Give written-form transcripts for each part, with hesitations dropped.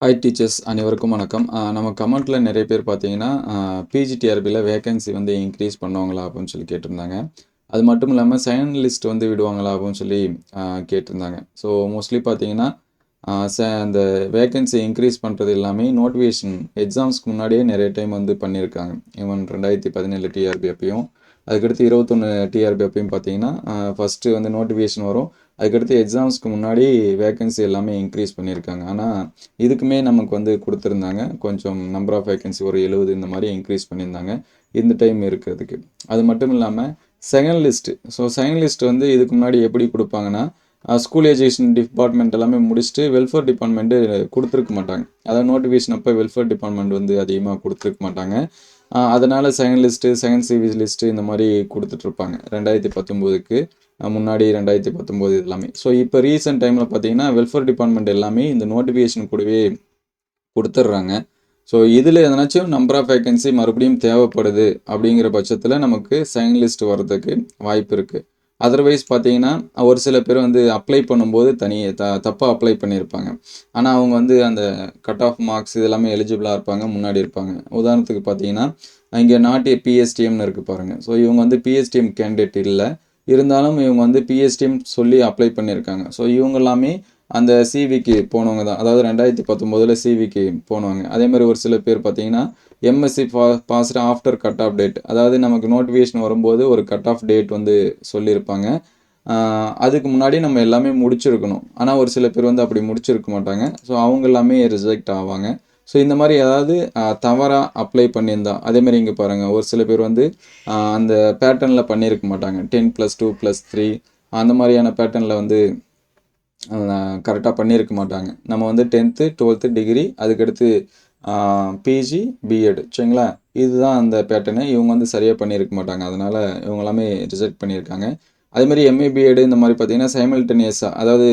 Hi teachers அனைவருக்கும் வணக்கம். நம்ம கமெண்ட்ல நிறைய பேர் பார்த்தீங்கன்னா, பிஜிடிஆர்பில வேக்கன்சி வந்து இன்க்ரீஸ் பண்ணுவாங்களா? அப்படின்னு சொல்லி கேட்டிருந்தாங்க. அது மட்டும் இல்லாம செகண்ட் லிஸ்ட் வந்து விடுவாங்களா? அப்படின்னு சொல்லி கேட்டிருந்தாங்க. ஸோ மோஸ்ட்லி பார்த்தீங்கன்னா, அந்த வேக்கன்சி இன்க்ரீஸ் பண்ணுறது எல்லாமே நோட்டிஃபிகேஷன் எக்ஸாம்ஸ்க்கு முன்னாடியே நிறைய டைம் வந்து பண்ணியிருக்காங்க. ஈவன் 2017 டிஆர்பி அப்பயும், அதுக்கடுத்து 21 டிஆர்பி அப்பயும் பார்த்தீங்கன்னா, ஃபஸ்ட்டு வந்து நோட்டிஃபிகேஷன் வரும். அதுக்கடுத்து எக்ஸாம்ஸ்க்கு முன்னாடி வேக்கன்சி எல்லாமே இன்க்ரீஸ் பண்ணியிருக்காங்க. ஆனால் இதுக்குமே நமக்கு வந்து கொடுத்துருந்தாங்க. கொஞ்சம் நம்பர் ஆஃப் வேக்கன்சி ஒரு 70 இந்த மாதிரி இன்க்ரீஸ் பண்ணியிருந்தாங்க. இந்த டைம் இருக்கிறதுக்கு. அது மட்டும் இல்லாமல் second list. So second list வந்து இதுக்கு முன்னாடி எப்படி கொடுப்பாங்கன்னா, ஸ்கூல் எஜுகேஷன் டிபார்ட்மெண்ட் எல்லாமே முடிச்சுட்டு வெல்ஃபேர் டிபார்ட்மெண்ட்டு கொடுத்துருக்க மாட்டாங்க. அதாவது நோட்டிஃபிகேஷன் அப்போ வெல்ஃபேர் டிபார்ட்மெண்ட் வந்து அதிகமாக கொடுத்துருக்க மாட்டாங்க. அதனால் second list, second CV list இந்த மாதிரி கொடுத்துட்ருப்பாங்க. 2019க்கு முன்னாடி 2019 எல்லாமே. ஸோ இப்போ ரீசெண்ட் டைமில் பார்த்தீங்கன்னா வெல்ஃபேர் டிபார்ட்மெண்ட் எல்லாமே இந்த நோட்டிஃபிகேஷன் கூடவே கொடுத்துட்றாங்க. ஸோ இதில் எதனாச்சும் நம்பர் ஆஃப் வேக்கன்சி மறுபடியும் தேவைப்படுது அப்படிங்கிற பட்சத்தில் நமக்கு செகண்ட் லிஸ்ட் வர்றதுக்கு வாய்ப்பு இருக்குது. அதர்வைஸ் பார்த்தீங்கன்னா ஒரு சில பேர் வந்து அப்ளை பண்ணும்போது தப்பாக அப்ளை பண்ணியிருப்பாங்க. ஆனால் அவங்க வந்து அந்த கட் ஆஃப் மார்க்ஸ் இதெல்லாமே எலிஜிபிளாக இருப்பாங்க, முன்னாடி இருப்பாங்க. உதாரணத்துக்கு பார்த்தீங்கன்னா இங்கே நாட்டு பிஎஸ்டிஎம்னு இருக்குது பாருங்கள். ஸோ இவங்க வந்து பிஎஸ்டிஎம் கேண்டிடேட் இல்லை, இருந்தாலும் இவங்க வந்து பிஎஸ்டிஎம் சொல்லி அப்ளை பண்ணியிருக்காங்க. ஸோ இவங்க எல்லாமே அந்த சிவிக்கு போனவங்க தான். அதாவது 2019 சிவிக்கு போனவங்க. அதேமாதிரி ஒரு சில பேர் பார்த்தீங்கன்னா MSc passed after cut off date. அதாவது நமக்கு நோட்டிஃபிகேஷன் வரும்போது ஒரு கட் ஆஃப் டேட் வந்து சொல்லியிருப்பாங்க. அதுக்கு முன்னாடி நம்ம எல்லாமே முடிச்சிருக்கணும். ஆனால் ஒரு சில பேர் வந்து அப்படி முடிச்சிருக்க மாட்டாங்க. ஸோ அவங்க எல்லாமே ரிஜெக்ட் ஆவாங்க. ஸோ இந்த மாதிரி ஏதாவது தவறாக அப்ளை பண்ணியிருந்தா, அதேமாதிரி இங்கே பாருங்கள், ஒரு சில பேர் வந்து அந்த பேட்டர்னில் பண்ணியிருக்க மாட்டாங்க. 10+2+3 அந்த மாதிரியான பேட்டர்னில் வந்து கரெக்டாக பண்ணியிருக்க மாட்டாங்க. நம்ம வந்து 10th 12th டிகிரி, அதுக்கடுத்து பிஜி பிஎட், சரிங்களா? இதுதான் அந்த பேட்டர்னு. இவங்க வந்து சரியாக பண்ணியிருக்க மாட்டாங்க. அதனால் இவங்க எல்லாமே ரிஜெக்ட் பண்ணியிருக்காங்க. அதேமாதிரி எம்ஏ பிஎட் இந்த மாதிரி பார்த்தீங்கன்னா சைமல்டேனியஸாக, அதாவது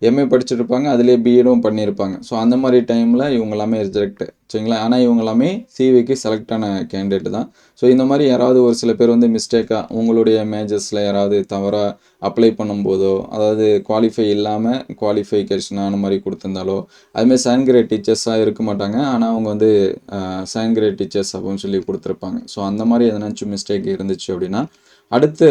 எம்ஏ படிச்சுட்ருப்பாங்க, அதிலே பிஎடும் பண்ணியிருப்பாங்க. ஸோ அந்த மாதிரி டைமில் இவங்க எல்லாமே ரிஜெக்ட், சரிங்களா? ஆனால் இவங்க எல்லாமே சிவிக்கு செலக்ட் ஆன கேண்டிடேட் தான். ஸோ இந்த மாதிரி யாராவது ஒரு சில பேர் வந்து மிஸ்டேக்காக உங்களுடைய மேஜர்ஸில் யாராவது தவறாக அப்ளை பண்ணும்போதோ, அதாவது குவாலிஃபை இல்லாமல் குவாலிஃபைகேஷன் அந்த மாதிரி கொடுத்துருந்தாலோ, அதுமாதிரி செகண்ட் கிரேட் டீச்சர்ஸாக இருக்க மாட்டாங்க. ஆனால் அவங்க வந்து செகண்ட் கிரேட் டீச்சர்ஸ் அப்படின்னு சொல்லி கொடுத்துருப்பாங்க. ஸோ அந்த மாதிரி எதனாச்சும் மிஸ்டேக் இருந்துச்சு அப்படின்னா அடுத்த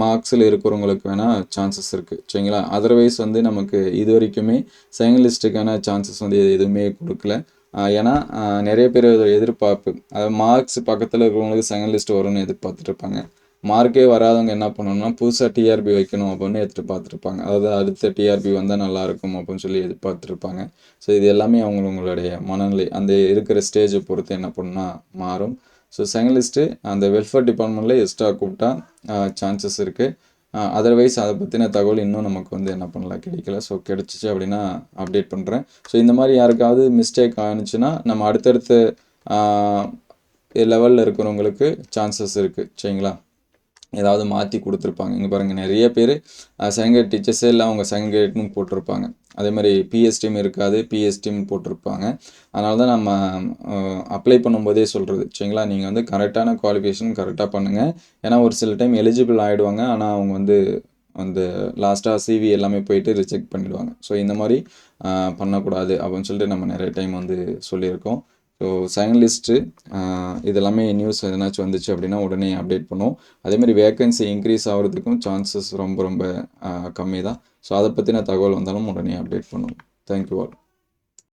மார்க்ஸில் இருக்கிறவங்களுக்கு வேணால் சான்சஸ் இருக்குது, சரிங்களா? அதர்வைஸ் வந்து நமக்கு இது வரைக்குமே செகண்ட் லிஸ்ட்டுக்கான சான்சஸ் வந்து எதுவுமே கொடுக்கல. ஏன்னா நிறைய பேர் எதிர்பார்ப்பு, அதாவது மார்க்ஸ் பக்கத்தில் இருக்கிறவங்களுக்கு செகண்ட் லிஸ்ட் வரும்னு எதிர்பார்த்துட்டு இருப்பாங்க. மார்க்கே வராதவங்க என்ன பண்ணணும்னா புதுசாக டிஆர்பி வைக்கணும் அப்படின்னு எதிர்பார்த்துருப்பாங்க. அதாவது அடுத்த டிஆர்பி வந்தால் நல்லாயிருக்கும் அப்படின்னு சொல்லி எதிர்பார்த்துருப்பாங்க. ஸோ இது எல்லாமே அவங்களுடைய மனநிலை அந்த இருக்கிற ஸ்டேஜை பொறுத்து என்ன பண்ணால் மாறும். ஸோ செகண்ட் லிஸ்ட்டு அந்த வெல்ஃபேர் டிபார்ட்மெண்ட்டில் எக்ஸ்ட்ரா கூப்பிட்டா சான்சஸ் இருக்குது. அதர்வைஸ் அதை பற்றின தகவல் இன்னும் நமக்கு வந்து என்ன பண்ணலாம், கிடைக்கல. ஸோ கிடச்சிச்சு அப்படின்னா அப்டேட் பண்ணுறேன். ஸோ இந்த மாதிரி யாருக்காவது மிஸ்டேக் ஆனிச்சுன்னா நம்ம அடுத்தடுத்த லெவலில் இருக்கிறவங்களுக்கு சான்சஸ் இருக்குது, சரிங்களா? ஏதாவது மாற்றி கொடுத்துருப்பாங்க. இங்கே பாருங்கள், நிறைய பேர் செகண்ட் கிரேட் டீச்சர்ஸே இல்லை, அவங்க செகண்ட் கிரேட்னு போட்டிருப்பாங்க. அதே மாதிரி பிஎஸ்டிஎம் இருக்காது, பிஎஸ்டிஎம் போட்டிருப்பாங்க. அதனால தான் நம்ம அப்ளை பண்ணும்போதே சொல்கிறது, சரிங்களா? நீங்கள் வந்து கரெக்டான குவாலிஃபிகேஷன் கரெக்டாக பண்ணுங்கள். ஏன்னா ஒரு சில டைம் எலிஜிபிள் ஆகிடுவாங்க, ஆனால் அவங்க வந்து அந்த லாஸ்ட்டாக சிவி எல்லாமே போயிட்டு ரிஜெக்ட் பண்ணிவிடுவாங்க. ஸோ இந்த மாதிரி பண்ணக்கூடாது அப்படின்னு சொல்லிட்டு நம்ம நிறைய டைம் வந்து சொல்லியிருக்கோம். ஸோ செகண்ட் லிஸ்ட்டு இதெல்லாமே நியூஸ் எதனாச்சும் வந்துச்சு அப்படின்னா உடனே அப்டேட் பண்ணுவோம். அதேமாதிரி வேக்கன்சி இன்க்ரீஸ் ஆகிறதுக்கும் சான்சஸ் ரொம்ப ரொம்ப கம்மி தான். ஸோ அதை பற்றின தகவல் வந்தாலும் உடனே அப்டேட் பண்ணுவோம். Thank you all.